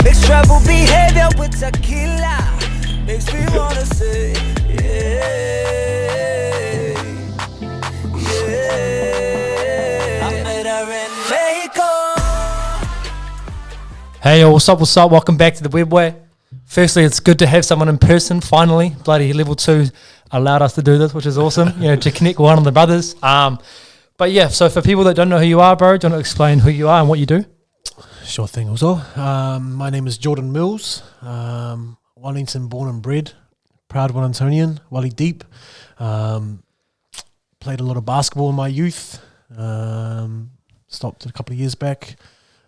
Mixed trouble behavior with tequila makes me wanna say, yeah, yeah. I met her in Mexico. Hey, yo, what's up? Welcome back to the WebbWay. Firstly, it's good to have someone in person, finally. Bloody level 2 allowed us to do this, which is awesome, to connect one of the brothers. But yeah, so for people that don't know who you are, bro, do you want to explain who you are and what you do? Sure thing, also. My name is JMills. Wellington born and bred. Proud Wellingtonian, Welly deep. Played a lot of basketball in my youth. Stopped a couple of years back.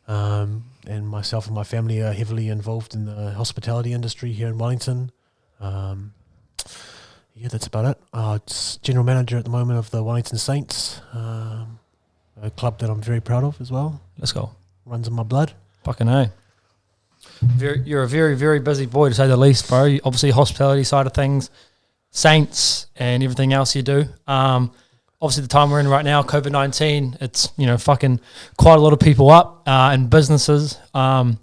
And myself and my family are heavily involved in the hospitality industry here in Wellington. Yeah, that's about it. It's general manager at the moment of the Wellington Saints, a club that I'm very proud of as well. Let's go. Runs in my blood. Fucking A. You're a very, very busy boy, to say the least, bro. Obviously, hospitality side of things, Saints, and everything else you do. Obviously, the time we're in right now, COVID-19, it's, fucking quite a lot of people up and businesses. And,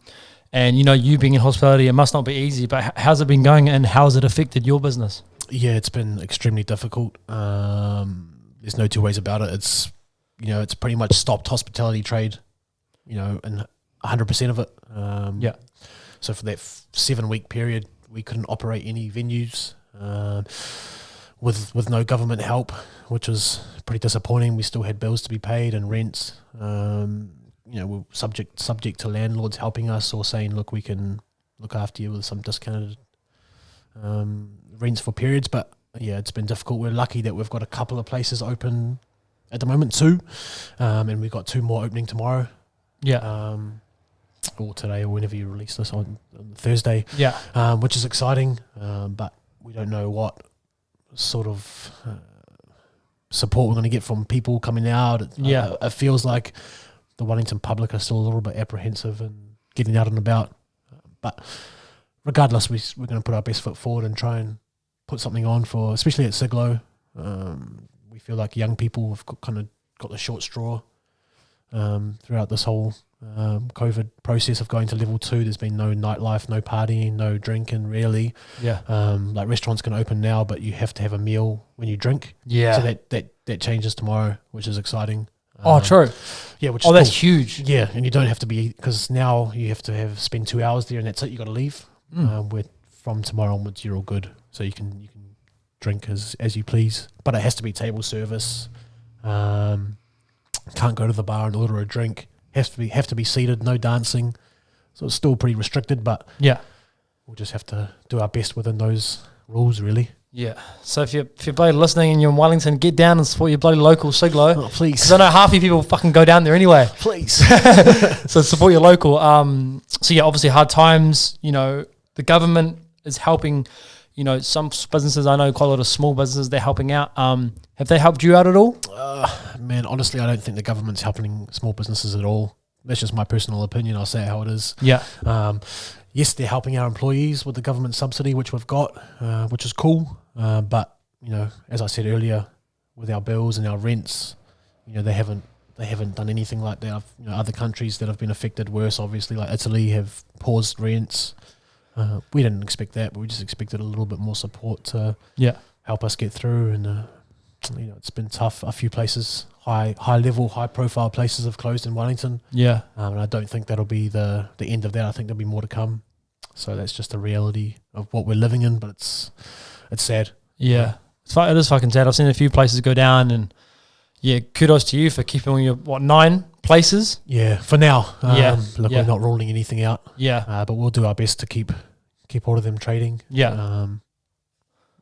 you being in hospitality, it must not be easy, but how's it been going and how's it affected your business? Yeah, it's been extremely difficult. There's no two ways about it. It's, it's pretty much stopped hospitality trade, and 100% of it. Yeah. So for that 7-week period, we couldn't operate any venues with no government help, which was pretty disappointing. We still had bills to be paid and rents. We're subject to landlords helping us or saying, look, we can look after you with some discounted rents for periods. But yeah, it's been difficult. We're lucky that we've got a couple of places open at the moment too, and we've got 2 more opening tomorrow. Yeah. Or today, or whenever you release this on Thursday. Yeah. Which is exciting, but we don't know what sort of support we're going to get from people coming out. It feels like the Wellington public are still a little bit apprehensive and getting out and about. But regardless, we're going to put our best foot forward and try and put something on for, especially at Siglo. We feel like young people have kind of got the short straw throughout this whole COVID process of going to level 2. There's been no nightlife, no partying, no drinking really. Yeah. Like restaurants can open now, but you have to have a meal when you drink. Yeah. So that changes tomorrow, which is exciting. True. Yeah. Which that's cool. huge. Yeah, and you don't have to be, because now you have to spend 2 hours there and that's it. You got to leave. Where from tomorrow onwards you're all good, so you can drink as you please, but it has to be table service. Can't go to the bar and order a drink. Have to be seated, no dancing. So it's still pretty restricted, but yeah, we'll just have to do our best within those rules, really. Yeah. So if you're bloody listening and you're in Wellington, get down and support your bloody local Siglo. Oh, please. Because I know half you people fucking go down there anyway. Please. So support your local. So yeah, obviously hard times. The government is helping. Some businesses, I know quite a lot of small businesses, they're helping out. Have they helped you out at all? Man, honestly, I don't think the government's helping small businesses at all. That's just my personal opinion. I'll say it how it is. Yeah. Yes, they're helping our employees with the government subsidy, which we've got, which is cool. But, as I said earlier, with our bills and our rents, they haven't done anything like that. Other countries that have been affected worse, obviously, like Italy, have paused rents. We didn't expect that, but we just expected a little bit more support to help us get through. And it's been tough. A few places, high level, high profile places have closed in Wellington. Yeah, and I don't think that'll be the end of that. I think there'll be more to come. So that's just the reality of what we're living in. But it's sad. Yeah, it is fucking sad. I've seen a few places go down, and yeah, kudos to you for keeping on your 9 places. Yeah, for now. Look, Yeah. we're not ruling anything out. Yeah. But we'll do our best to keep all of them trading. Yeah.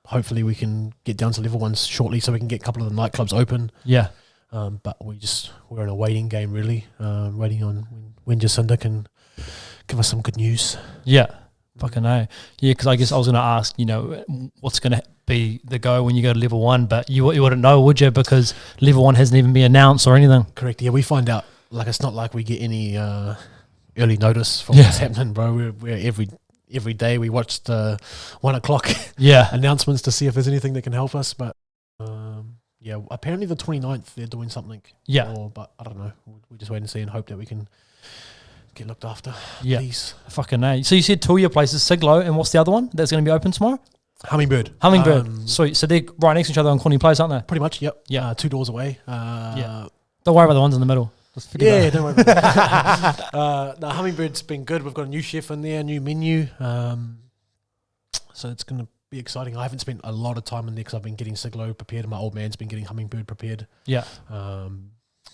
Hopefully we can get down to level 1 shortly so we can get a couple of the nightclubs open. Yeah. But we're in a waiting game really, waiting on when Jacinda can give us some good news. Yeah. Fucking A. Yeah, because I guess I was going to ask, what's going to be the go when you go to level 1, but you wouldn't know, would you? Because level 1 hasn't even been announced or anything. Correct. Yeah, we find out, like, it's not like we get any early notice from what's happening, bro. We're every day we watch the 1 o'clock announcements to see if there's anything that can help us. But apparently the 29th they're doing something. Yeah. But I don't know. We just wait and see and hope that we can get looked after. Yeah. Please. Fucking A. So you said two of your places, Siglo, and what's the other one that's going to be open tomorrow? Hummingbird. Sweet. So they're right next to each other on Courtenay Place, aren't they? Pretty much, yep. Yeah. 2 doors away. Don't worry about the ones in the middle. Just forget Don't worry about that. The Hummingbird's been good. We've got a new chef in there, a new menu. So it's going to be exciting. I haven't spent a lot of time in there because I've been getting Siglo prepared and my old man's been getting Hummingbird prepared. Yeah.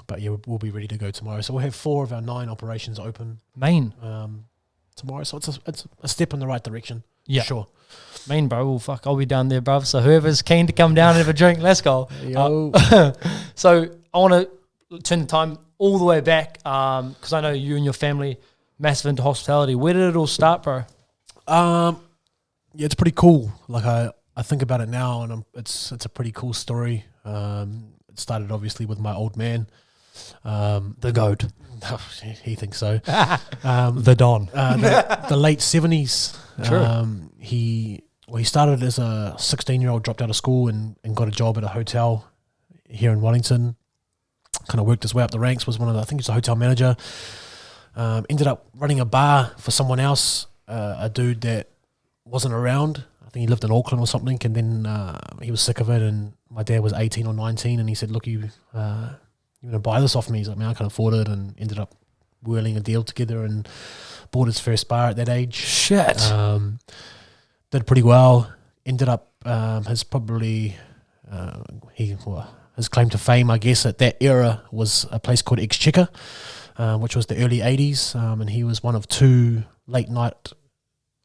But yeah, we'll be ready to go tomorrow. So we'll have 4 of our 9 operations open tomorrow. So it's a step in the right direction. Yeah. Sure. Bro. Well, fuck, I'll be down there, bruv. So whoever's keen to come down and have a drink, let's go. Yo. So I want to turn the time all the way back because I know you and your family massive into hospitality. Where did it all start, bro? Yeah, it's pretty cool. Like I think about it now, and it's a pretty cool story. It started obviously with my old man, The goat. he thinks so. The Don. The late 70s. True. He started as a 16-year-old, dropped out of school and got a job at a hotel here in Wellington. Kind of worked his way up the ranks. Was I think he was a hotel manager. Ended up running a bar for someone else, a dude that wasn't around. I think he lived in Auckland or something. And then he was sick of it. And my dad was 18 or 19, and he said, "Look, you going to buy this off me?" He's like, "Man, I can't afford it." And ended up whirling a deal together and bought his first bar at that age. Shit. Did pretty well. Ended up his claim to fame, I guess, at that era was a place called Exchequer, which was the early 80s, and he was one of 2 late night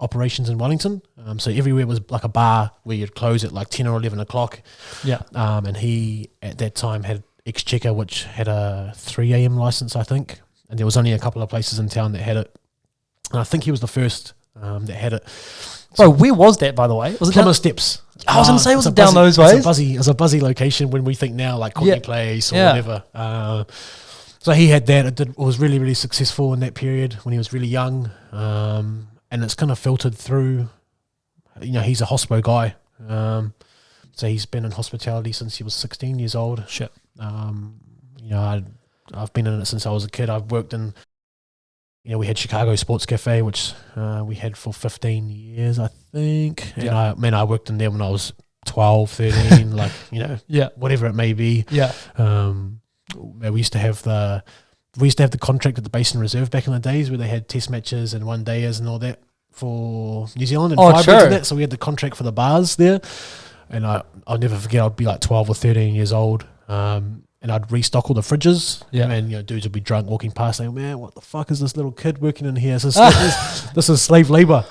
operations in Wellington. So everywhere was like a bar where you'd close at like 10 or 11 o'clock. Yeah. And he at that time had Exchequer, which had a 3 a.m. license, I think, and there was only a couple of places in town that had it. And I think he was the first that had it. Bro, where was that, by the way? Was it Plymouth down Steps. I was going to say, was it down buzzy, those ways? It's a buzzy location when we think now like Courtenay Place or Yeah. whatever. So he had that. It was really, really successful in that period when he was really young. And it's kind of filtered through, he's a hospo guy. So he's been in hospitality since he was 16 years old. Shit. I've been in it since I was a kid. I've worked in, we had Chicago Sports Cafe, which we had for 15 years, I think. And I worked in there when I was 12, 13, whatever it may be. Yeah. We used to have the contract at the Basin Reserve back in the days where they had test matches and one dayers and all that for New Zealand and Firebirds and that. So we had the contract for the bars there. And I'll never forget, I'd be like 12 or 13 years old. And I'd restock all the fridges. Yeah. And, dudes would be drunk walking past saying, "Man, what the fuck is this little kid working in here? This is slave labor."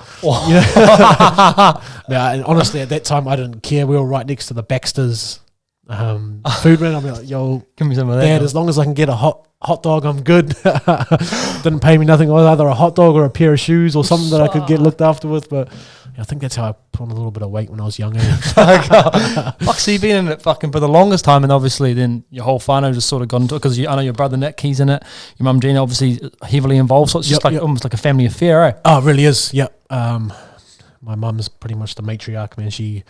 And honestly, at that time, I didn't care. We were right next to the Baxter's food man. I'm like, "Yo, give me some of that, Dad, as long as I can get a hot dog, I'm good." Didn't pay me nothing. It was either a hot dog or a pair of shoes or something that I could get looked after with. But I think that's how I put on a little bit of weight when I was younger. Fuck, so you've been in it fucking for the longest time, and obviously then your whole whānau just sort of got into it because I know your brother Nick, he's in it. Your mum Gina obviously heavily involved, so it's just almost like a family affair, eh? Oh, it really is. Yep. My mum's pretty much the matriarch, man. She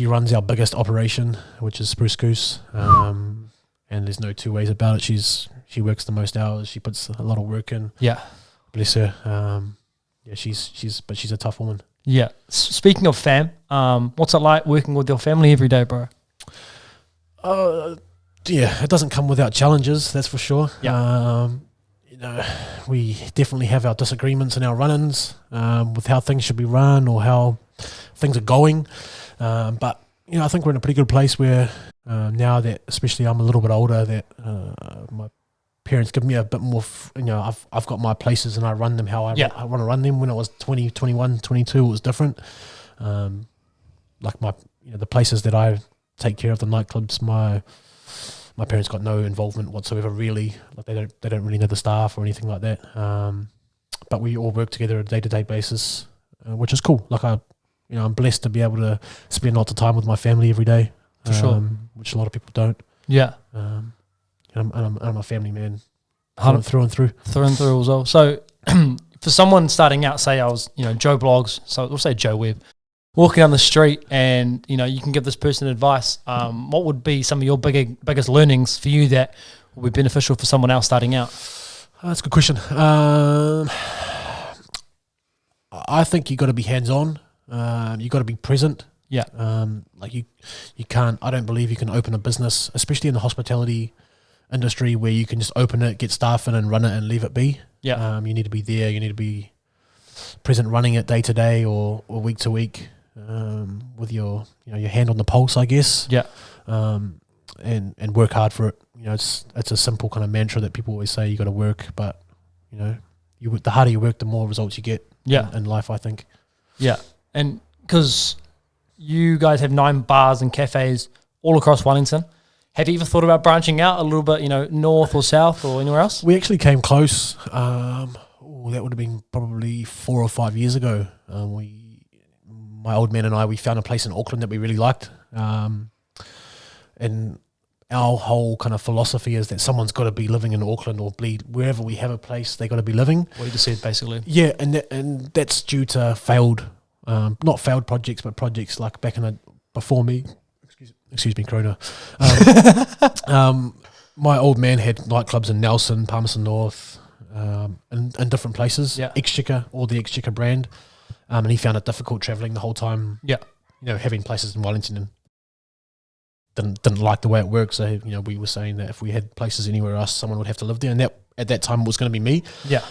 runs our biggest operation, which is Spruce Goose. And there's no two ways about it. She works the most hours. She puts a lot of work in. Yeah. Bless her. She's a tough woman. Yeah. Speaking of fam, what's it like working with your family every day, bro? It doesn't come without challenges, that's for sure. Yeah. We definitely have our disagreements and our run-ins with how things should be run or how things are going. But I think we're in a pretty good place where now that, especially I'm a little bit older, that my parents give me a bit more, I've got my places and I run them how I want to run them. When I was 20, 21, 22, it was different. Like the places that I take care of, the nightclubs, my parents got no involvement whatsoever, really. Like they don't really know the staff or anything like that. But we all work together on a day-to-day basis, which is cool. Like I'm blessed to be able to spend lots of time with my family every day, for sure, which a lot of people don't. Yeah. I'm a family man, through and through. Through and through as well. So for someone starting out, say I was, Joe Blogs, so we'll say Joe Webb, walking down the street and, you can give this person advice, what would be some of your biggest learnings for you that will be beneficial for someone else starting out? That's a good question. I think you got to be hands-on. You got to be present. Yeah. Like you can't. I don't believe you can open a business, especially in the hospitality industry, where you can just open it, get staff in, and run it and leave it be. Yeah. You need to be there. You need to be present, running it day to day or week to week, with your your hand on the pulse, I guess. Yeah. And work hard for it. It's a simple kind of mantra that people always say. You got to work, but the harder you work, the more results you get. Yeah. In life, I think. Yeah, and because you guys have 9 bars and cafes all across Wellington, have you ever thought about branching out a little bit, north or south or anywhere else? We actually came close. That would have been probably 4 or 5 years ago. My old man and I, we found a place in Auckland that we really liked. And our whole kind of philosophy is that someone's got to be living in Auckland or wherever we have a place, they got to be living. What you just said, basically. Yeah, and that's due to not failed projects, but projects like before me. Excuse me, Corona. My old man had nightclubs in Nelson, Palmerston North, and different places. Yeah. Exchequer, or the Exchequer brand, and he found it difficult travelling the whole time. Yeah. Having places in Wellington and didn't like the way it worked. So we were saying that if we had places anywhere else, someone would have to live there, and that at that time was going to be me. Yeah.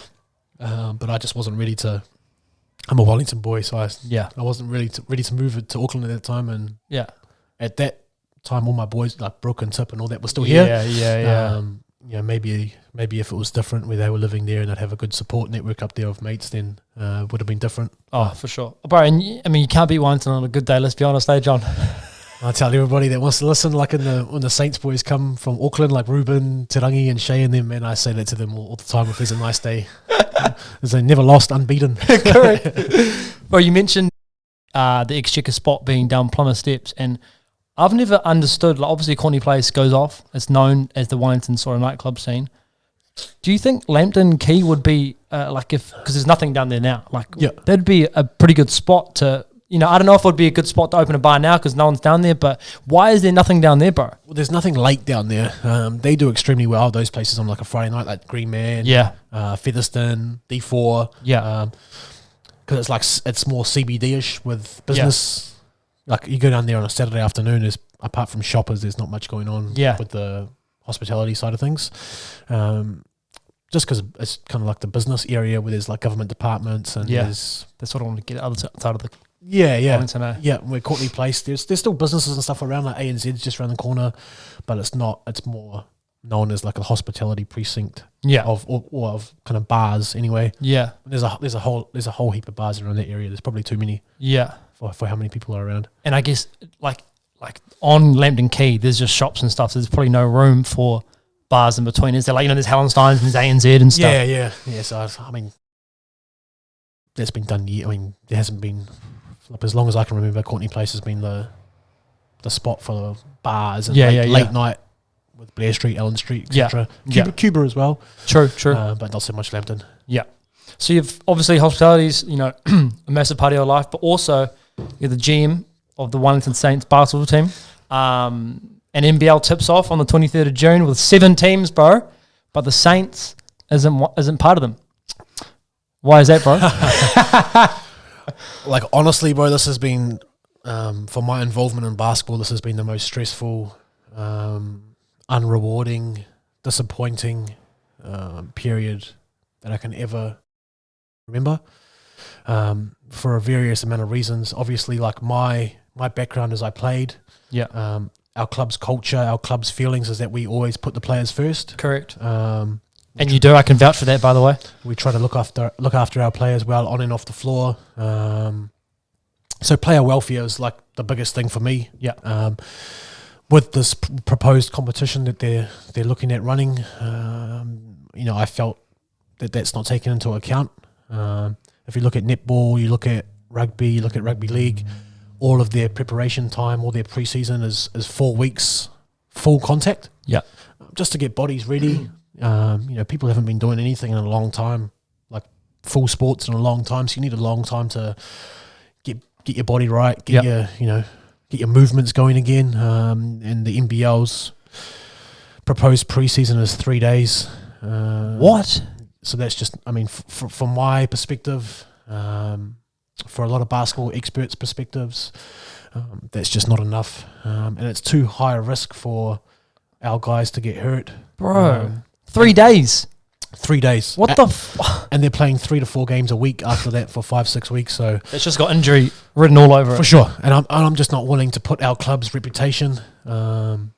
But I just wasn't ready to. I'm a Wellington boy, so I wasn't really ready to move to Auckland at that time. And at that time, all my boys like Brooke and Tip and all that were still here. Yeah. Maybe if it was different, where they were living there and I'd have a good support network up there of mates, then it would have been different. Oh, for sure, bro. And you can't beat Wellington on a good day. Let's be honest, John. I tell everybody that wants to listen, like when the Saints boys come from Auckland, like Ruben, Tirangi and Shay and them, man, I say that to them all the time if there's a nice day. Because they never lost unbeaten. Correct. Well, you mentioned the Exchequer spot being down Plymouth Steps, and I've never understood, like obviously Courtenay Place goes off, it's known as the Wellington sort of nightclub scene. Do you think Lambton Quay would be, because there's nothing down there now, that'd be a pretty good spot to, I don't know if it would be a good spot to open a bar now because no one's down there, but why is there nothing down there, bro? Well, there's nothing late down there. They do extremely well, those places, on like a Friday night, like Green Man, Featherston, D4. Because it's more CBD-ish with business. Like you go down there on a Saturday afternoon, apart from shoppers, there's not much going on with the hospitality side of things. Just because it's kind of like the business area where there's like government departments and that's what I want to get out of the where Courtenay Place, there's still businesses and stuff around, like ANZ's just around the corner, but it's more known as like a hospitality precinct of kind of bars anyway. There's a whole heap of bars around that area. There's probably too many for how many people are around. And I guess like on Lambton Quay, there's just shops and stuff, so there's probably no room for bars in between. Is there there's Hallensteins and there's ANZ and stuff? So I mean, that's been done. There hasn't been, as long as I can remember, Courtenay Place has been the spot for the bars and late night with Blair Street, Ellen Street, etc. Cuba as well. True. But not so much Lambton. Yeah. So you've obviously hospitality's a massive part of your life, but also you're the GM of the Wellington Saints basketball team. And NBL tips off on the 23rd of June with 7 teams, bro. But the Saints isn't part of them. Why is that, bro? Like, honestly, bro, this has been, for my involvement in basketball, this has been the most stressful, unrewarding, disappointing period that I can ever remember, for a various amount of reasons. Obviously, like my background is I played. Our club's culture, our club's feelings is that we always put the players first. Correct. And you do. I can vouch for that, by the way. We try to look after our players well on and off the floor. So player welfare is like the biggest thing for me. With this proposed competition that they're looking at running, I felt that that's not taken into account. If you look at netball, you look at rugby, you look at rugby league, all of their preparation time, all their pre-season is 4 weeks full contact. Just to get bodies ready. People haven't been doing anything in a long time, like full sports in a long time. So you need a long time to get your body right, get your movements going again. And the NBL's proposed pre-season is 3 days. What? so that's just, I mean, from my perspective, for a lot of basketball experts' perspectives, that's just not enough, and it's too high a risk for our guys to get hurt. Bro, 3 days. 3 days. What the and they're playing 3 to 4 games a week after that for 5-6 weeks. So it's just got injury written all over it. For sure. And I'm just not willing to put our club's reputation and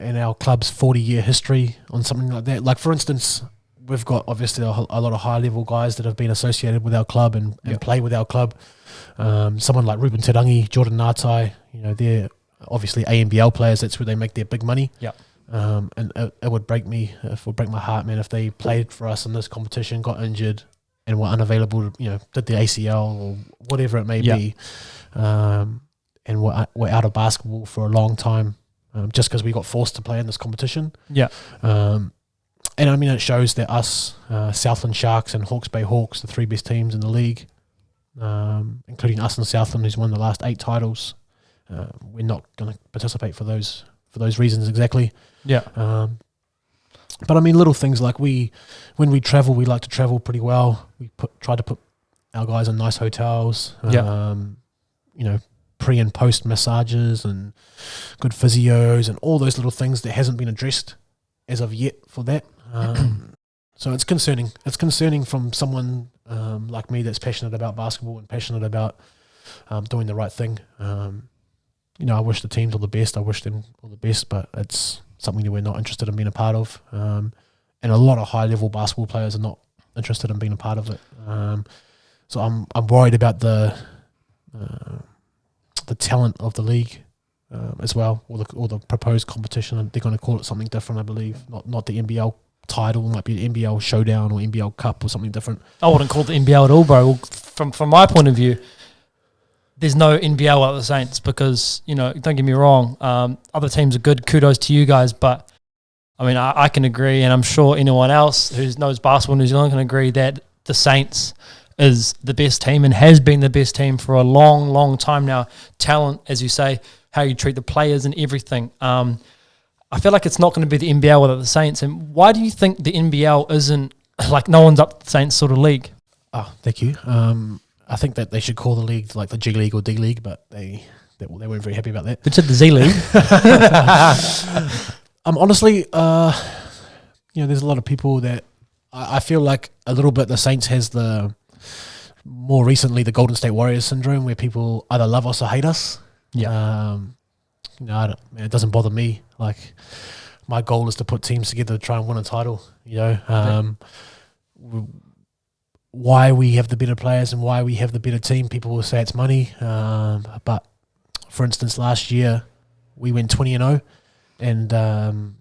our club's 40-year history on something like that. Like, for instance, we've got obviously a lot of high-level guys that have been associated with our club and play with our club. Someone like Ruben Terangi, Jordan Ngatai, they're obviously ANBL players. That's where they make their big money. Yeah. And it would break my heart, man, if they played for us in this competition, got injured, and were unavailable, did the ACL or whatever it may be, and were out of basketball for a long time, just because we got forced to play in this competition. Yeah. And I mean, it shows that us, Southland Sharks and Hawke's Bay Hawks, the 3 best teams in the league, including us and Southland, who's won the last 8 titles, we're not going to participate for those reasons exactly. Yeah. But I mean, little things like when we travel, we like to travel pretty well. We try to put our guys in nice hotels. Pre and post massages and good physios and all those little things that hasn't been addressed as of yet for that. So it's concerning. It's concerning from someone like me that's passionate about basketball and passionate about doing the right thing. I wish the teams all the best. I wish them all the best, but it's something that we're not interested in being a part of. And a lot of high-level basketball players are not interested in being a part of it. So I'm worried about the talent of the league as well, or the proposed competition. They're going to call it something different, I believe. Not the NBL title. It might be an NBL Showdown or NBL Cup or something different. I wouldn't call it the NBL at all, bro. From my point of view, there's no NBL at the Saints because, don't get me wrong, other teams are good, kudos to you guys, but, I mean, I can agree, and I'm sure anyone else who knows basketball in New Zealand can agree that the Saints is the best team and has been the best team for a long, long time now. Talent, as you say, how you treat the players and everything. I feel like it's not going to be the NBL without the Saints, and why do you think the NBL isn't, like, no one's up to the Saints sort of league? Oh, thank you. I think that they should call the league like the G League or D League, but they weren't very happy about that. They said the Z League. Honestly, there's a lot of people that I feel like a little bit the Saints has more recently the Golden State Warriors syndrome, where people either love us or hate us. Yeah. It doesn't bother me. Like, my goal is to put teams together to try and win a title. Why we have the better players and why we have the better team, people will say it's money. But for instance, last year we went 20-0, and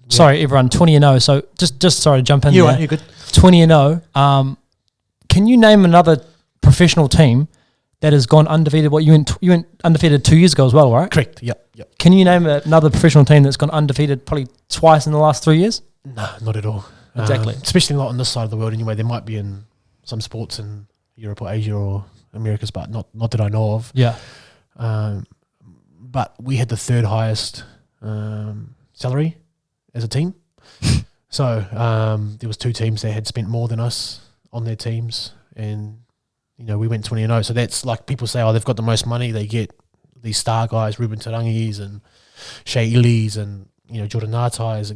sorry, everyone, 20-0. So just sorry to jump in. You're good. 20-0. Can you name another professional team that has gone undefeated? What you went undefeated 2 years ago as well, right? Correct. Yep. Can you name another professional team that's gone undefeated probably twice in the last 3 years? No, not at all. Exactly. Especially not on this side of the world. Anyway, there might be in some sports in Europe or Asia or Americas, but not that I know of. Yeah. But we had the 3rd highest salary as a team. So there was 2 teams that had spent more than us on their teams, and we went 20-0. So that's like, people say, they've got the most money. They get these star guys, Ruben Terangis and Shea Illies and Jordan Ngatais,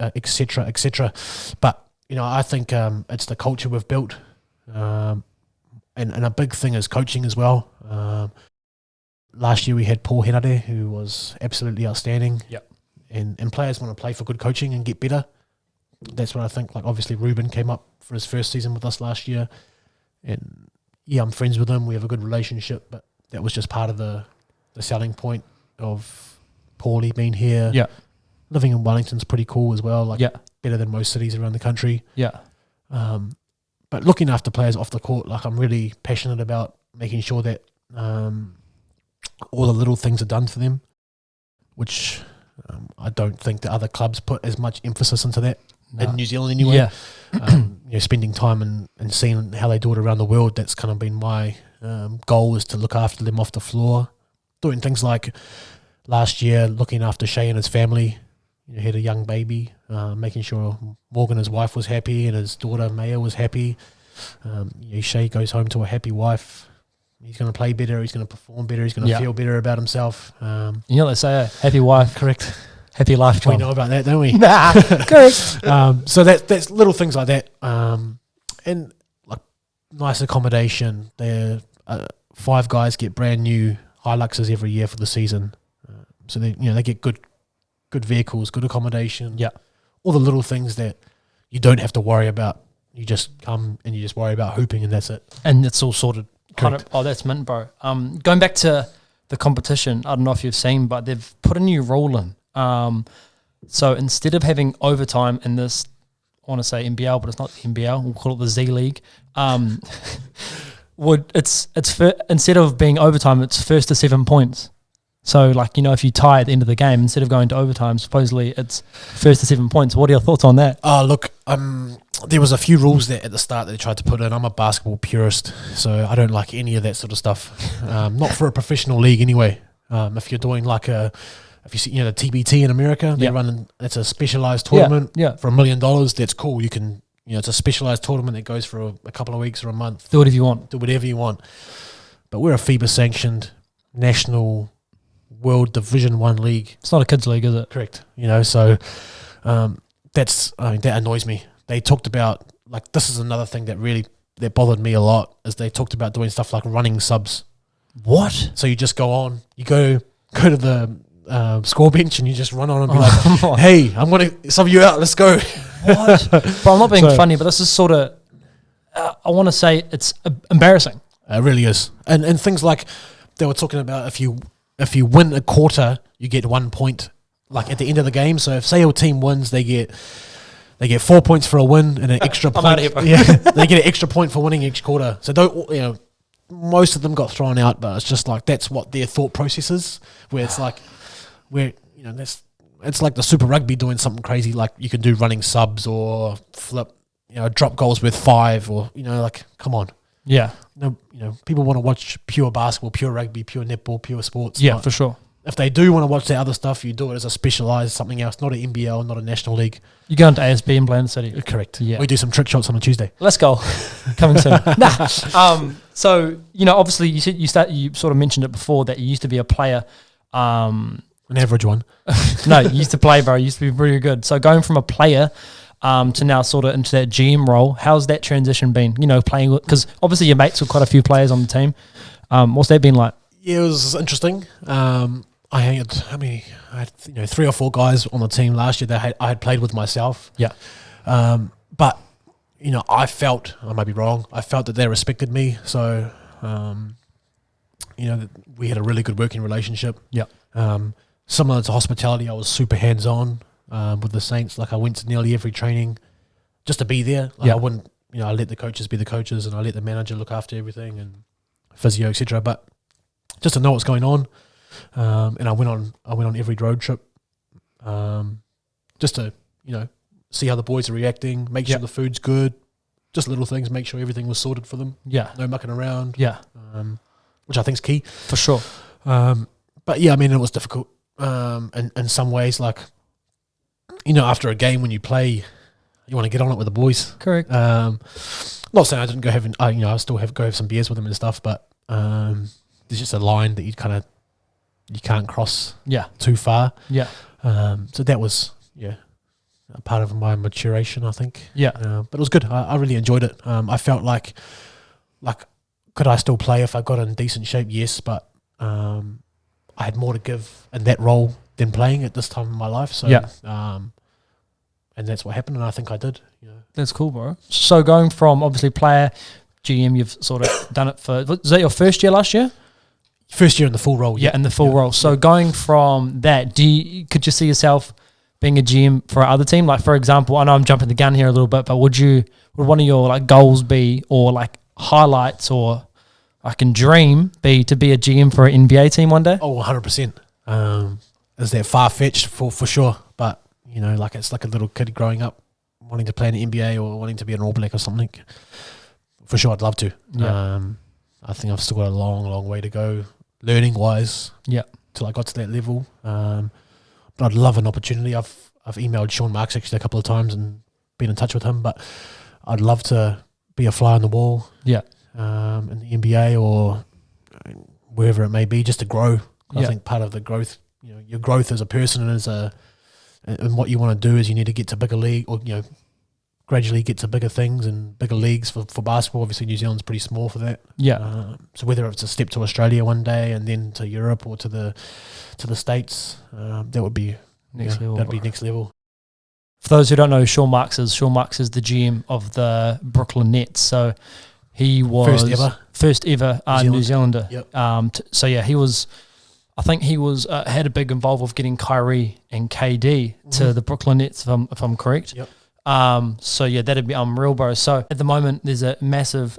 etc. But I think it's the culture we've built, and a big thing is coaching as well. Last year we had Paul Henare, who was absolutely outstanding. Yep. And players want to play for good coaching and get better. That's what I think. Like, obviously Ruben came up for his first season with us last year, and I'm friends with him. We have a good relationship, but that was just part of the selling point of Paulie being here. Yeah. Living in Wellington's pretty cool as well. Like, yeah, better than most cities around the country. Yeah. But looking after players off the court, like, I'm really passionate about making sure that all the little things are done for them, which I don't think the other clubs put as much emphasis into that in New Zealand anyway. Yeah. Spending time and seeing how they do it around the world, that's kind of been my goal, is to look after them off the floor. Doing things like last year, looking after Shea and his family. he had a young baby, making sure Morgan, his wife, was happy and his daughter Maya was happy. Shay goes home to a happy wife. He's going to play better. He's going to perform better. He's going to feel better about himself. You know what they say, happy wife. Correct. Happy life, John. We know about that, don't we? Nah, correct. So that's little things like that. And like nice accommodation. They're 5 guys get brand new Hiluxes every year for the season. So they get good vehicles, good accommodation. Yeah. All the little things that you don't have to worry about. You just come and you just worry about hooping and that's it. And it's all sorted. Correct. Oh, that's mint, bro. Going back to the competition, I don't know if you've seen, but they've put a new rule in. So instead of having overtime in this, I want to say NBL, but it's not the NBL. We'll call it the Z League. Instead of being overtime, it's first to 7 points. So, if you tie at the end of the game, instead of going to overtime, supposedly it's first to 7 points. What are your thoughts on that? Look, there was a few rules that at the start that they tried to put in. I'm a basketball purist, so I don't like any of that sort of stuff. Not for a professional league anyway. If you're doing if you see, the TBT in America, they run, it's a specialized tournament for $1 million. That's cool. You can, it's a specialized tournament that goes for a couple of weeks or a month. Do whatever you want. Do whatever you want. But we're a FIBA sanctioned national World Division 1 league. It's not a kids league, is it? Correct. So that annoys me. They talked about, this is another thing that bothered me a lot, is they talked about doing stuff like running subs. What? So you just go on, you go to the score bench and you just run on and be like, hey, I'm going to sub you out, let's go. What? But I'm not being funny, but this is sort of, I want to say it's embarrassing. It really is. And things like they were talking about if you win a quarter, you get 1 point at the end of the game. So if say your team wins, they get 4 points for a win and an extra point. They get an extra point for winning each quarter. So most of them got thrown out, but it's just that's what their thought process is. Where it's it's like the Super Rugby doing something crazy, like you can do running subs or flip, drop goals with 5 or come on. Yeah. No, people want to watch pure basketball, pure rugby, pure netball, pure sports. Yeah, for sure. If they do want to watch the other stuff, you do it as a specialised something else, not an NBL, not a national league. You go into ASB in Bland City. Correct. Yeah. We do some trick shots on a Tuesday. Let's go. Coming soon. So, obviously you sort of mentioned it before that you used to be a player. An average one. No, you used to play, bro. You used to be really good. So going from a player to now sort of into that GM role, how's that transition been? Playing with, because obviously your mates were quite a few players on the team. What's that been like? Yeah, it was interesting. I had 3 or 4 guys on the team last year that I had played with myself. Yeah. But I felt, I might be wrong, I felt that they respected me. So we had a really good working relationship. Yeah. Similar to hospitality, I was super hands-on with the Saints. I went to nearly every training just to be there. I wouldn't, I let the coaches be the coaches and I let the manager look after everything and physio, etc. But just to know what's going on. And I went on every road trip just to, see how the boys are reacting, make sure the food's good, just little things, make sure everything was sorted for them. Yeah. No mucking around. Yeah. Which I think is key. For sure. But yeah, it was difficult. In some ways, after a game when you play, you want to get on it with the boys. Correct. Not saying I didn't go having, I still go have some beers with them and stuff, but there's just a line that you can't cross too far. Yeah. So that was, a part of my maturation, I think. Yeah. But it was good. I really enjoyed it. I felt like could I still play if I got in decent shape? Yes, but I had more to give in that role than playing at this time in my life. So, and that's what happened, and I think I did. That's cool, bro. So going from obviously player, GM, you've sort of done it for, was that your first year last year? First year in the full role. Yeah, in the full role. So going from that, could you see yourself being a GM for other team? Like, for example, I know I'm jumping the gun here a little bit, but would one of your goals be, or highlights, or dream be to be a GM for an NBA team one day? Oh, 100%. Is that far-fetched for sure? But, it's like a little kid growing up wanting to play in the NBA or wanting to be an All Black or something. For sure, I'd love to. Yeah. I think I've still got a long, long way to go learning-wise. Yeah. Till I got to that level. But I'd love an opportunity. I've I've emailed Sean Marks actually a couple of times and been in touch with him, but I'd love to be a fly on the wall. Yeah. In the NBA or wherever it may be, just to grow. I think part of the growth, your growth as a person and what you want to do is you need to get to bigger league, or gradually get to bigger things and bigger leagues for basketball. Obviously, New Zealand's pretty small for that. Yeah. So whether it's a step to Australia one day and then to Europe or to the States, that would be next level. That'd be next level. For those who don't know who Sean Marks is the GM of the Brooklyn Nets. So he was first ever New Zealander. Yep. So yeah, he was. I think he was had a big involvement with getting Kyrie and KD to the Brooklyn Nets, if I'm correct. Yep. So yeah, that'd be unreal, bro. So at the moment, there's a massive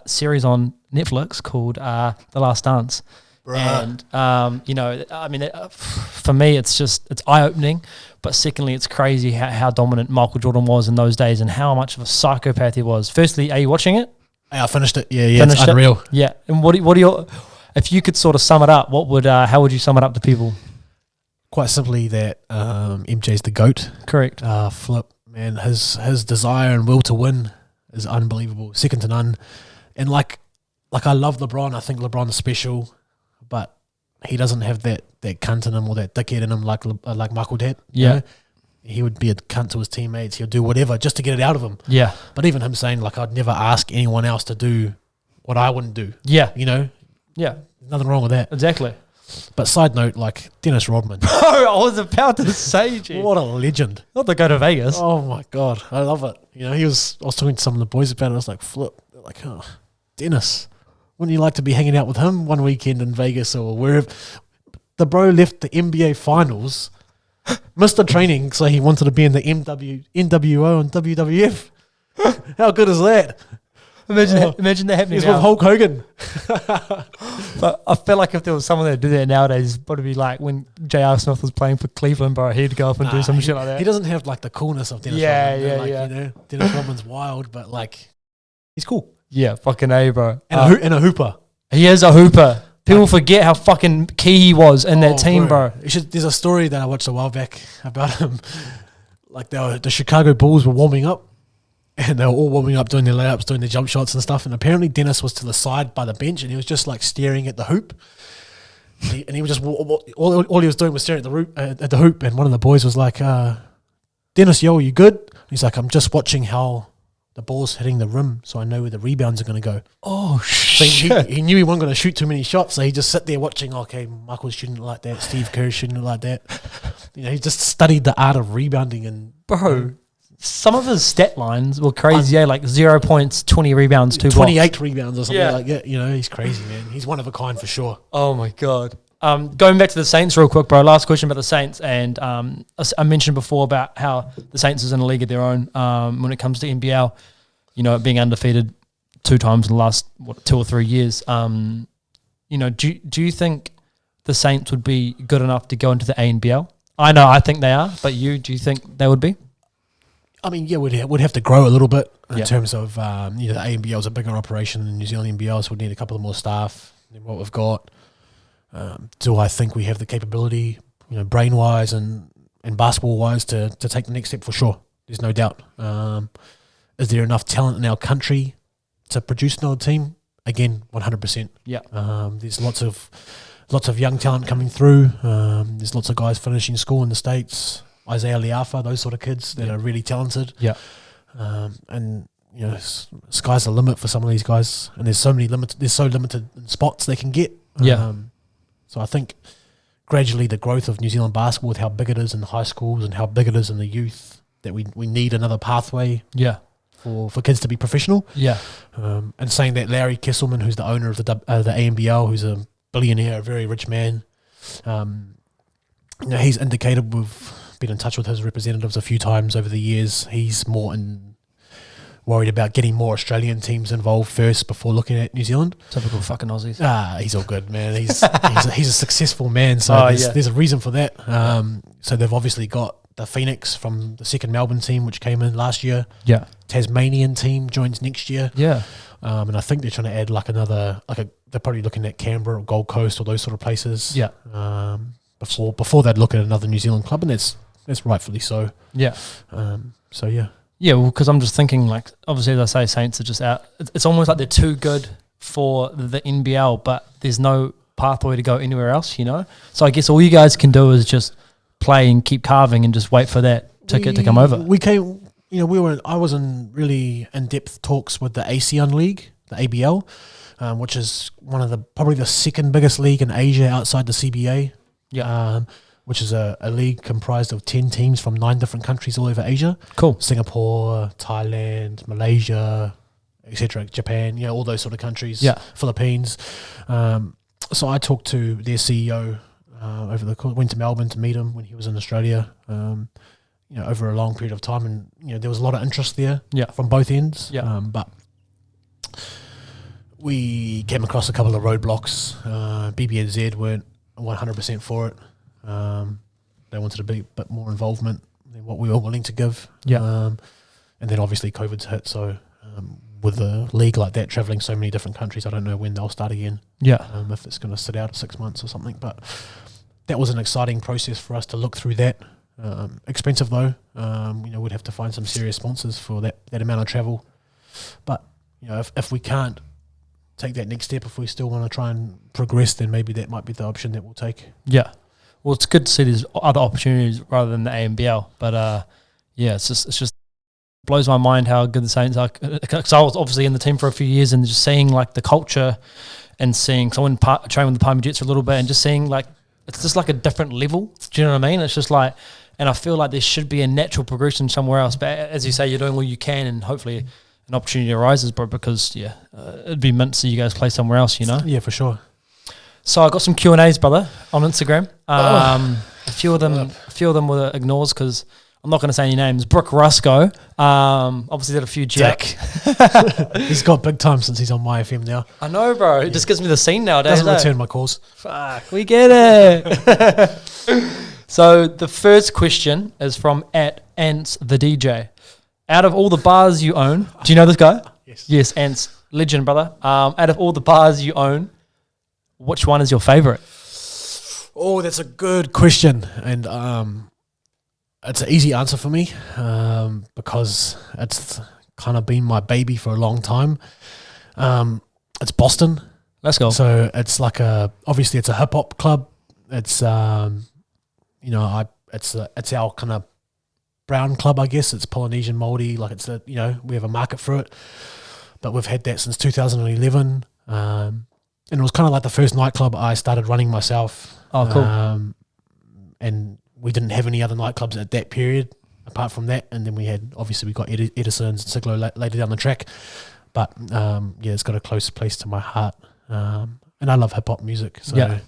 series on Netflix called The Last Dance. Bruh. And for me, it's eye opening. But secondly, it's crazy how dominant Michael Jordan was in those days and how much of a psychopath he was. Firstly, are you watching it? Yeah, I finished it. Yeah, it's unreal. Yeah, and what are your? If you could sort of sum it up, how would you sum it up to people? Quite simply that MJ's the GOAT. Correct. Flip, man, his desire and will to win is unbelievable, second to none. And like I love LeBron. I think LeBron is special, but he doesn't have that cunt in him or that dickhead in him like Michael did. Yeah. He would be a cunt to his teammates. He'll do whatever just to get it out of him. Yeah. But even him saying, I'd never ask anyone else to do what I wouldn't do. Yeah. Yeah. Nothing wrong with that. Exactly. But side note, Dennis Rodman. Bro, I was about to say, G. What a legend. Not to go to Vegas. Oh, my God. I love it. I was talking to some of the boys about it. I was like, flip. They're like, oh, Dennis. Wouldn't you like to be hanging out with him one weekend in Vegas or wherever? The bro left the NBA Finals, missed the training, so he wanted to be in the NWO and WWF. How good is that? Imagine that happening. He's with Hulk Hogan. But I feel like if there was someone that did that nowadays, it'd probably be like when J.R. Smith was playing for Cleveland, bro. He'd go up and do some shit like that. He doesn't have the coolness of Dennis Rodman. Yeah. Dennis Rodman's wild, but he's cool. Yeah, fucking A, bro. And a hooper. He is a hooper. People forget how fucking key he was in that team, bro. There's a story that I watched a while back about him. The Chicago Bulls were warming up, and they were all warming up, doing their layups, doing their jump shots and stuff. And apparently Dennis was to the side by the bench, and he was just staring at the hoop. And he was just all he was doing was staring at the hoop. And one of the boys was like, "Dennis, yo, are you good?" And he's like, "I'm just watching how the ball's hitting the rim, so I know where the rebounds are going to go." Oh, so shit. He knew he wasn't going to shoot too many shots, so he just sat there watching, okay, Michael's shooting it like that, Steve Kerr's shooting it like that. He just studied the art of rebounding. And bro, some of his stat lines were crazy, 0 points, 20 rebounds, 2 blocks. 28 rebounds or something like that. He's crazy, man. He's one of a kind for sure. Oh, my God. Going back to the Saints real quick, bro. Last question about the Saints. And I mentioned before about how the Saints is in a league of their own when it comes to NBL, being undefeated 2 times in the last 2 or 3 years. Do you think the Saints would be good enough to go into the ANBL? I know, I think they are, but do you think they would be? I mean, yeah, we'd have to grow a little bit in terms of, the ANBL is a bigger operation than New Zealand NBL, so we'd need a couple of more staff than what we've got. Do I think we have the capability, brain-wise and basketball-wise to take the next step? For sure. There's no doubt. Is there enough talent in our country to produce another team? Again, 100%. Yeah. There's lots of young talent coming through. There's lots of guys finishing school in the States. Isaiah Liafa, those sort of kids that are really talented. Yeah. And sky's the limit for some of these guys. And there's so limited spots they can get. Yeah. So I think gradually the growth of New Zealand basketball, with how big it is in high schools and how big it is in the youth, that we need another pathway. Yeah. For kids to be professional. Yeah. And saying that Larry Kesselman, who's the owner of the ANBL, who's a billionaire, a very rich man, he's indicated, we've been in touch with his representatives a few times over the years. He's more worried about getting more Australian teams involved first before looking at New Zealand. Typical fucking Aussies. He's all good, man. He's a successful man, so there's a reason for that. So they've obviously got the Phoenix from the second Melbourne team, which came in last year. Yeah. Tasmanian team joins next year. Yeah. And I think they're trying to add they're probably looking at Canberra or Gold Coast or those sort of places. Yeah. Before they'd look at another New Zealand club, and that's that's rightfully so. Yeah. So yeah. Yeah, well, because I'm just thinking, like, obviously, as I say, Saints are just out. It's almost like they're too good for the NBL, but there's no pathway to go anywhere else, you know? So I guess all you guys can do is just play and keep carving and just wait for that ticket to come over. I was in really in-depth talks with the ASEAN League, the ABL, which is probably the second biggest league in Asia outside the CBA. Yeah. Which is a league comprised of 10 teams from 9 different countries all over Asia. Cool. Singapore, Thailand, Malaysia, etc., Japan, all those sort of countries. Yeah. Philippines. So I talked to their CEO went to Melbourne to meet him when he was in Australia, over a long period of time. And, there was a lot of interest there from both ends. Yeah. But we came across a couple of roadblocks. BBNZ weren't 100% for it. They wanted a bit more involvement than what we were willing to give. Yeah. And then obviously COVID's hit, so with a league like that travelling so many different countries, I don't know when they'll start again. Yeah. If it's going to sit out 6 months or something. But that was an exciting process for us to look through that. Expensive though. We'd have to find some serious sponsors for that amount of travel. But if we can't take that next step, if we still want to try and progress, then maybe that might be the option that we'll take. Yeah. Well, it's good to see there's other opportunities rather than the AMBL. But it's just blows my mind how good the Saints are. Because I was obviously in the team for a few years, and just seeing like the culture and seeing someone train with the Palmy Jets for a little bit, and just seeing like it's just like a different level. Do you know what I mean? It's just like, and I feel like there should be a natural progression somewhere else. But as you say, you're doing all you can, and hopefully an opportunity arises, bro. Because it'd be mint to see you guys play somewhere else. Yeah, for sure. So I got some Q&As, brother, on Instagram. A few of them were ignores because I'm not going to say any names. Brooke Rusco, obviously did a few Jack. He's got big time since he's on my FM now. I know, bro. It just gives me the scene nowadays. Doesn't return my calls. Fuck, we get it. So the first question is from @Ants the DJ. Out of all the bars you own, do you know this guy? Yes. Yes, Ants, legend, brother. Out of all the bars you own, which one is your favourite? Oh, that's a good question. And it's an easy answer for me because it's kind of been my baby for a long time. It's Boston. Let's go. So it's like obviously it's a hip hop club. It's it's our kind of brown club, I guess. It's Polynesian Māori. Like we have a market for it, but we've had that since 2011. And it was kind of like the first nightclub I started running myself. Oh, cool. And we didn't have any other nightclubs at that period apart from that. And then we got Edison's and Siglo later down the track. But it's got a close place to my heart. And I love hip hop music. So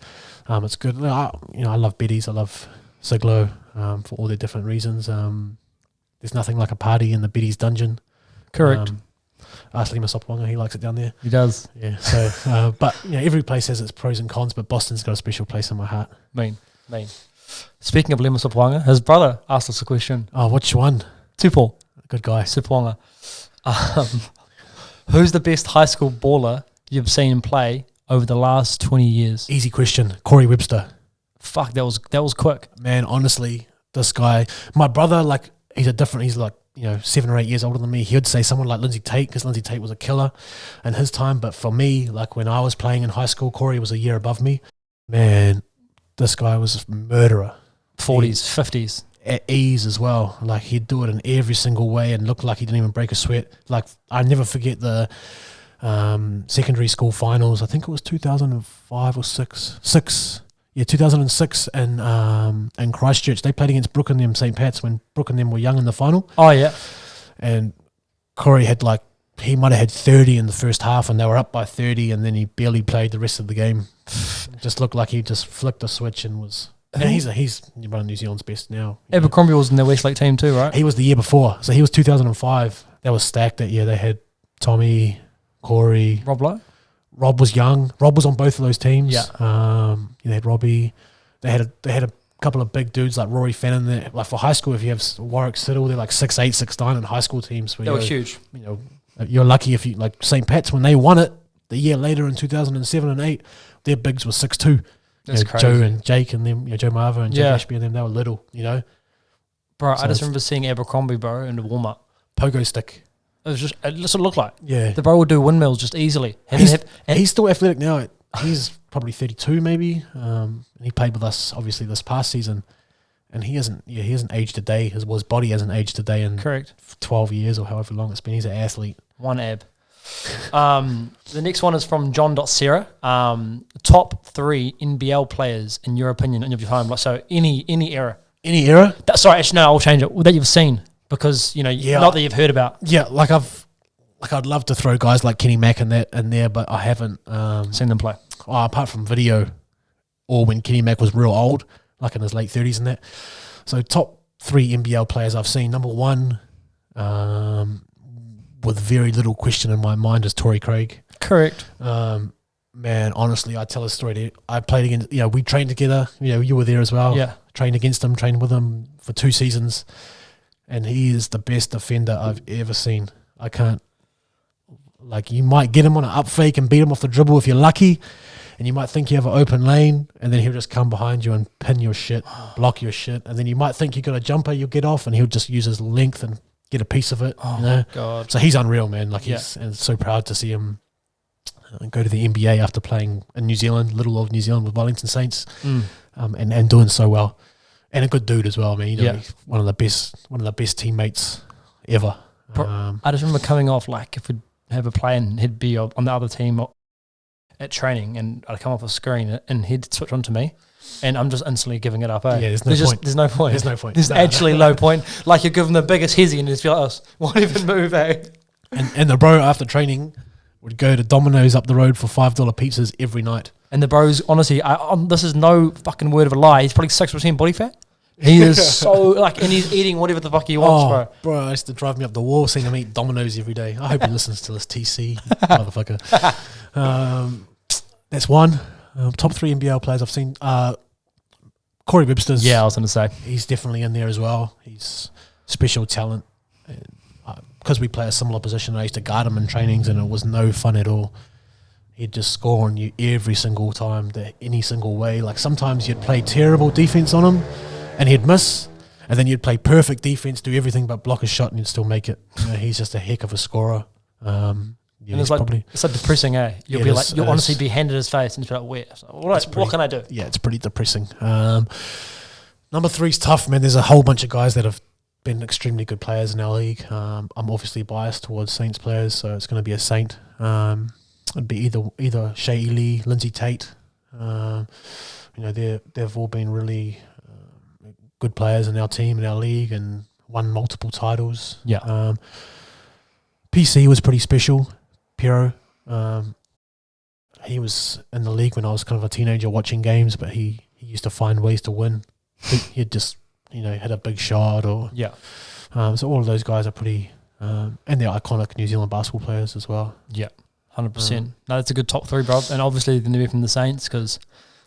it's good. I love Betty's. I love Siglo for all their different reasons. There's nothing like a party in the Betty's dungeon. Correct. Ask Lima Sopwanga, he likes it down there. He does. Yeah. So, but every place has its pros and cons, but Boston's got a special place in my heart. Mean. Speaking of Lima Sopwanga, his brother asked us a question. Oh, which one? Tupo. Good guy. Sopwanga. Who's the best high school baller you've seen play over the last 20 years? Easy question. Corey Webster. Fuck, that was quick. Man, honestly, this guy, my brother, he's like 7 or 8 years older than me. He would say someone like Lindsay Tate, because Lindsay Tate was a killer in his time. But for me, like when I was playing in high school, Corey was a year above me. Man, this guy was a murderer. 40s, 50s. At ease as well. Like he'd do it in every single way and looked like he didn't even break a sweat. Like I never forget the secondary school finals. I think it was 2005 or 6. Yeah, 2006 in Christchurch. They played against Brook and them St. Pat's when Brook and them were young in the final. Oh, yeah. And Corey had he might have had 30 in the first half and they were up by 30 and then he barely played the rest of the game. Just looked like he just flicked a switch and was... And he's one of New Zealand's best now. Abercrombie was in the Westlake team too, right? He was the year before. So he was 2005. That was stacked that year. They had Tommy, Corey... Rob Lowe? Rob was young. Rob was on both of those teams. Yeah. They had Robbie. They had a couple of big dudes like Rory Fennon. There. Like for high school, if you have Warwick Siddle, they're like 6'8", 6'9" in high school teams. They were huge. You're lucky if you like St. Pat's when they won it the year later in 2007 and 8. Their bigs were 6'2". That's crazy. Joe and Jake and them, Joe Marva and Jake Ashby and them, they were little. Bro, So I just it's remember seeing Abercrombie, bro, in the warm-up. pogo stick. It just what it looked like. Yeah. The bro would do windmills just easily. He's still athletic now. He's probably 32 maybe. And he played with us obviously this past season. And he hasn't aged a day. His body hasn't aged a day in correct 12 years or however long it's been. He's an athlete. one ab. The next one is from John.Sarah. Top 3 NBL players in your opinion in your time. Like, so any era. Any era? Sorry, actually no, I'll change it. That you've seen because not that you've heard about. Yeah, I'd love to throw guys like Kenny Mack in there, but I haven't Seen them play. apart from video or when Kenny Mack was real old, like in his late 30s and that. So top 3 NBL players I've seen. Number 1, with very little question in my mind, is Torrey Craig. Correct. Man, honestly, I tell a story. I played against, we trained together. You were there as well. Yeah. Trained against him, trained with him for 2 seasons. And he is the best defender I've ever seen. I can't, you might get him on an up fake and beat him off the dribble if you're lucky. And you might think you have an open lane, and then he'll just come behind you and pin your shit, block your shit. And then you might think you got a jumper, you'll get off, and he'll just use his length and get a piece of it. Oh, God. So he's unreal, man. And so proud to see him go to the NBA after playing in New Zealand, little old New Zealand with Wellington Saints, and doing so well. And a good dude as well, man. He's one of the best teammates ever. I just remember coming off, if we'd have a play and he'd be on the other team at training, and I'd come off a screen and he'd switch on to me, and I'm just instantly giving it up. Yeah, there's no point. There's no point. There's no point. There's actually no point. Like, you're giving the biggest hezzy and just be like, oh, won't even move, eh? And the bro after training would go to Domino's up the road for $5 pizzas every night. And the bro's, honestly, this is no fucking word of a lie. He's probably 6% body fat. He is so, and he's eating whatever the fuck he wants, bro. I used to drive me up the wall seeing him eat Domino's every day. I hope he listens to this TC, motherfucker. That's one. Top 3 NBL players I've seen. Corey Webster's. Yeah, I was going to say. He's definitely in there as well. He's special talent. Because we play a similar position, I used to guard him in trainings, and it was no fun at all. He'd just score on you every single time, any single way. Sometimes you'd play terrible defense on him, and he'd miss, and then you'd play perfect defense, do everything but block a shot, and you'd still make it. He's just a heck of a scorer. And it's so depressing, eh? You'll honestly be handed his face and just be like, where? So, what can I do? Yeah, it's pretty depressing. Number 3's tough, man. There's a whole bunch of guys that have been extremely good players in our league. I'm obviously biased towards Saints players, so it's going to be a Saint. It'd be either Shea Ely, Lindsay Tate. They've all been really good players in our team, in our league, and won multiple titles. Yeah. PC was pretty special. Pero. He was in the league when I was kind of a teenager watching games, but he used to find ways to win. He'd just, had a big shot or... Yeah. So all of those guys are pretty... and they're iconic New Zealand basketball players as well. Yeah, 100%. No, that's a good top 3, bro. And obviously they're going to be from the Saints because...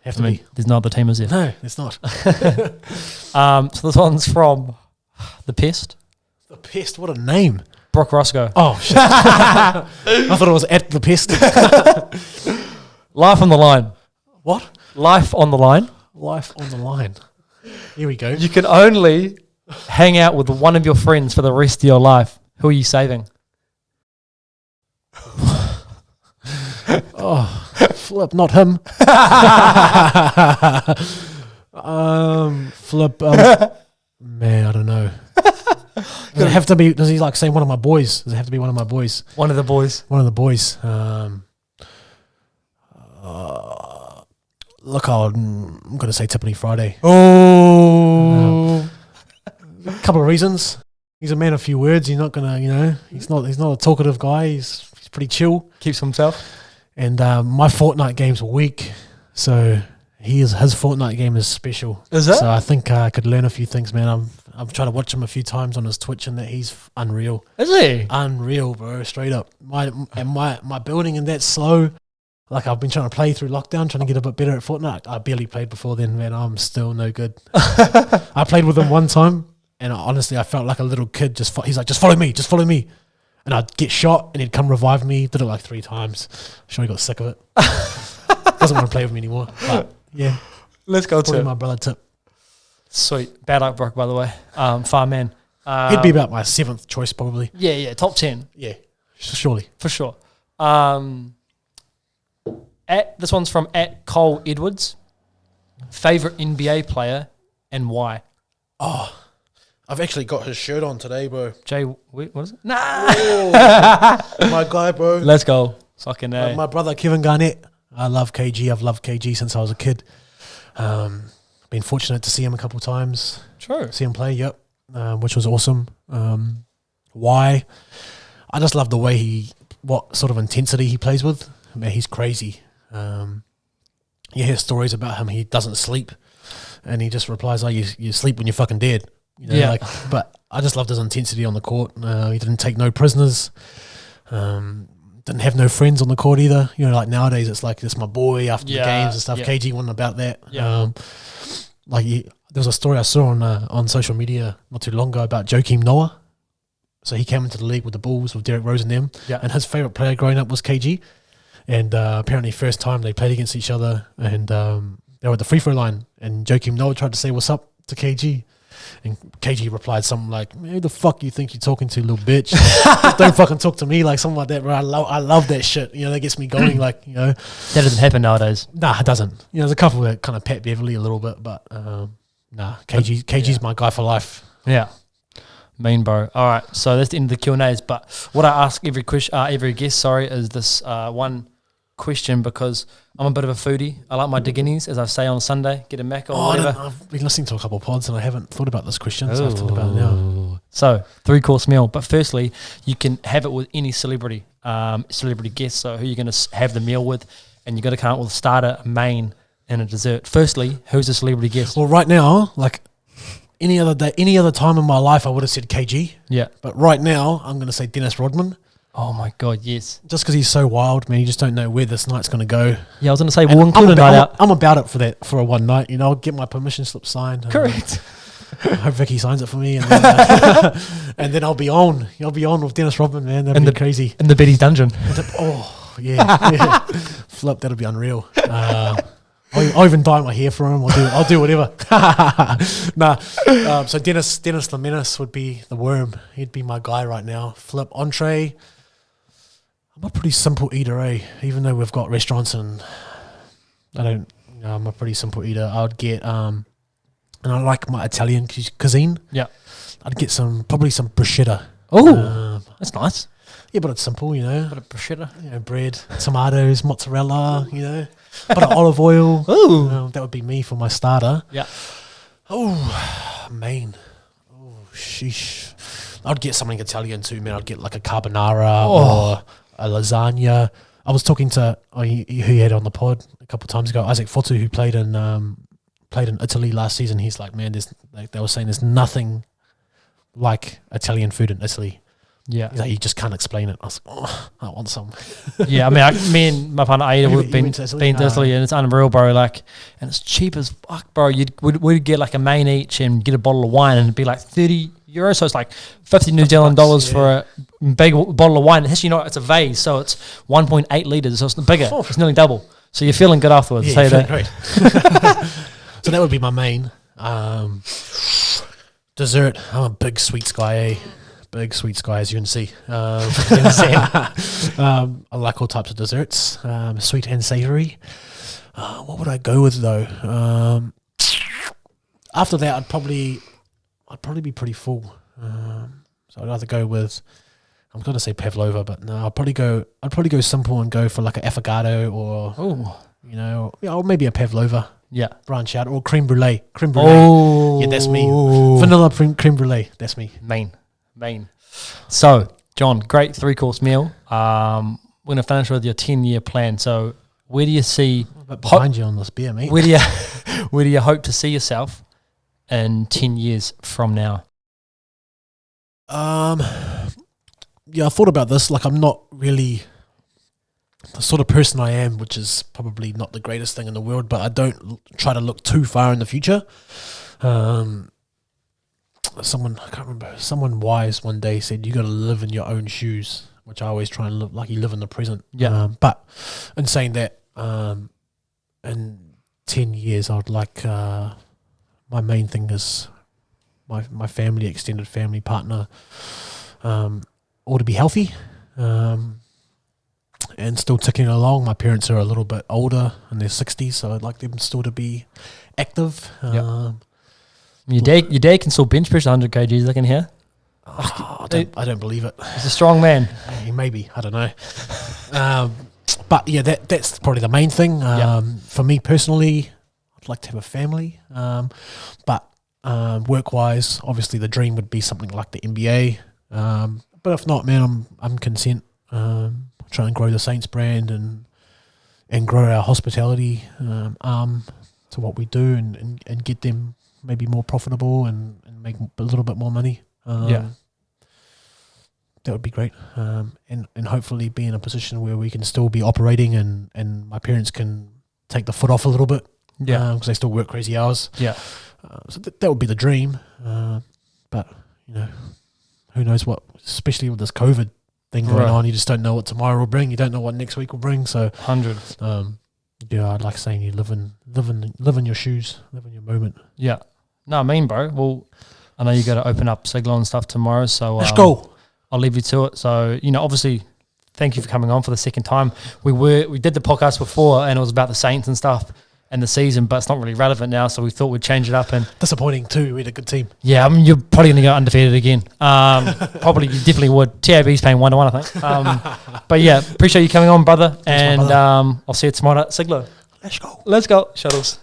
there's no other team, is there? No, it's not. So this one's from The Pest. The Pest, what a name. Brock Roscoe. Oh, shit. I thought it was at The Pest. Life on the line. What? Life on the line. Life on the line. Here we go. You can only hang out with one of your friends for the rest of your life. Who are you saving? Oh, flip, not him. Flip. Man, I don't know. Does it have to be? Does he say one of my boys? Does it have to be one of my boys? One of the boys. One of the boys. Look, I'm going to say Tiffany Friday. Oh. A couple of reasons. He's a man of few words. He's not going to, he's not a talkative guy. He's pretty chill. Keeps himself. And my Fortnite game's weak, so his Fortnite game is special. Is it? So I think I could learn a few things, man. I've tried to watch him a few times on his Twitch, and that he's unreal. Is he? Unreal, bro. Straight up. My building and that slow. I've been trying to play through lockdown, trying to get a bit better at Fortnite. I barely played before then, man. I'm still no good. I played with him one time, and honestly, I felt like a little kid. He's like, just follow me. And I'd get shot, and he'd come revive me. Did it 3 times. I'm sure he got sick of it. Doesn't want to play with me anymore. But yeah, let's go probably to my brother Tip. Sweet. Bad luck, Brock, by the way. Far man. He'd be about my 7th choice probably. Yeah, top 10. Yeah, surely. For sure. This one's from @Cole Edwards. Favorite NBA player and why? I've actually got his shirt on today, bro. What is it? Nah. My guy, bro. Let's go. Fucking A. My brother, Kevin Garnett. I love KG. I've loved KG since I was a kid. Been fortunate to see him a couple times. True. See him play, yep. Which was awesome. Why? I just love the way what sort of intensity he plays with. Man, he's crazy. You hear stories about him. He doesn't sleep, and he just replies, "Oh, you sleep when you're fucking dead." You know, Yeah. But I just loved his intensity on the court. He didn't take no prisoners. Didn't have no friends on the court either. You know, like nowadays, it's like this my boy after the games and stuff. Yeah. KG wasn't about that. Yeah. There was a story I saw on social media not too long ago about Joakim Noah. So he came into the league with the Bulls with Derrick Rose and them. Yeah. And his favourite player growing up was KG. And apparently first time they played against each other and they were at the free throw line and Joakim Noah tried to say what's up to KG. And KG replied something like, "Who the fuck you think you're talking to, little bitch? Don't fucking talk to me," like something like that, bro. I love that shit. You know, that gets me going. Like, you know, That doesn't happen nowadays. nah, it doesn't. You know, there's a couple that kind of Pat Beverly a little bit, but nah, KG's my guy for life. Yeah. Mean, bro. All right. So that's the end of the Q&As. But what I ask every guest, is this one question because I'm a bit of a foodie. I like my Digginis, as I say on Sunday. Get a Mac or whatever. I've been listening to a couple of pods and I haven't thought about this question, so I've thought about it now. So 3-course meal. But firstly, you can have it with any celebrity guest. So who you're going to have the meal with, and you got to come up with a starter, a main, and a dessert. Firstly, who's the celebrity guest? Well, right now, like any other day, any other time in my life, I would have said KG. Yeah. But right now, I'm going to say Dennis Rodman. Oh my God, yes. Just because he's so wild, man, you just don't know where this night's going to go. Yeah, I was going to say, we'll include a night out. I'm about it for a one night. You know, I'll get my permission slip signed. Correct. I hope Vicky signs it for me, and then, and then I'll be on. I'll be on with Dennis Rodman, man. That'd be crazy. In the Betty's dungeon. Oh yeah. Flip, that'll be unreal. I'll even dye my hair for him. I'll do whatever. So Dennis the Menace would be the worm. He'd be my guy right now. Flip, entree. I'm a pretty simple eater, even though we've got restaurants and I'm a pretty simple eater. I would get and I like my Italian cuisine. Yeah. I'd get probably some bruschetta. Oh, that's nice. Yeah, but it's simple, you know. Bit of bruschetta. You know, bread, tomatoes, mozzarella, you know, bit of olive oil. Ooh. That would be me for my starter. Yeah. Oh, main. Oh, sheesh. I'd get something Italian too, man. I'd get like a carbonara or a lasagna. I was talking to who you had on the pod a couple of times ago, Isaac Fotu, who played in Italy last season. He's like, man, they were saying there's nothing like Italian food in Italy. Yeah. He's like, you just can't explain it. I was like, I want some. Yeah, I mean, me and my partner Ada would have been to Italy, and it's unreal, bro. Like, and it's cheap as fuck, bro. We'd get like a main each and get a bottle of wine, and it'd be like €30. So it's like 50 New Zealand dollars for a big bottle of wine. It's actually not. It's a vase, so it's 1.8 liters. So it's bigger. Oh. It's nearly double. So you're feeling good afterwards. Yeah, you're feeling great. So that would be my main. Dessert. I'm a big sweets guy, Big sweets guy, as you can see. I like all types of desserts, sweet and savoury. What would I go with though? After that, I'd probably be pretty full. So I'd either go with, I'm going to say pavlova, but no, I'd probably go simple and go for like an affogato or maybe a pavlova. Yeah, branch out, or creme brulee. Oh, yeah, that's me. Vanilla creme brulee. That's me. Main. So, John, great 3-course meal. We're going to finish with your 10-year plan. So, where do you see... behind you on this beer, mate. Where do you hope to see yourself in 10 years from now? Yeah, I thought about this. Like, I'm not really the sort of person I am, which is probably not the greatest thing in the world, but I don't try to look too far in the future. Someone wise one day said, you got to live in your own shoes, which I always try and live like you live in the present. Yeah. But in saying that, in 10 years, I'd like my main thing is my family, extended family, partner, all to be healthy, and still ticking along. My parents are a little bit older in their 60s, so I'd like them still to be active. Your dad can still bench press 100 kgs, I can hear. I don't believe it. He's a strong man. Maybe, I don't know. But yeah, that's probably the main thing. For me personally, I'd like to have a family. But work-wise, obviously the dream would be something like the NBA. But if not, man, I'm content. Try and grow the Saints brand and grow our hospitality arm to what we do and get them maybe more profitable and make a little bit more money. That would be great. And hopefully be in a position where we can still be operating and my parents can take the foot off a little bit. Because they still work crazy hours. So that would be the dream. But, who knows what, especially with this COVID thing going on, you just don't know what tomorrow will bring. You don't know what next week will bring. So 100. I'd like saying you live in your shoes, live in your moment. Yeah. No, I mean, bro. Well, I know you got to open up Siglon and stuff tomorrow, so let's go. I'll leave you to it. So, obviously, thank you for coming on for the second time. We did the podcast before, and it was about the Saints and stuff and the season, but it's not really relevant now, so we thought we'd change it up. And disappointing too. We had a good team. Yeah, I mean, you're probably going to go undefeated again. Probably, you definitely would. TAB's paying 1-1, I think. But yeah, appreciate you coming on, brother. Thanks, and I'll see you tomorrow at Siglo. Let's go. Let's go. Shuttles.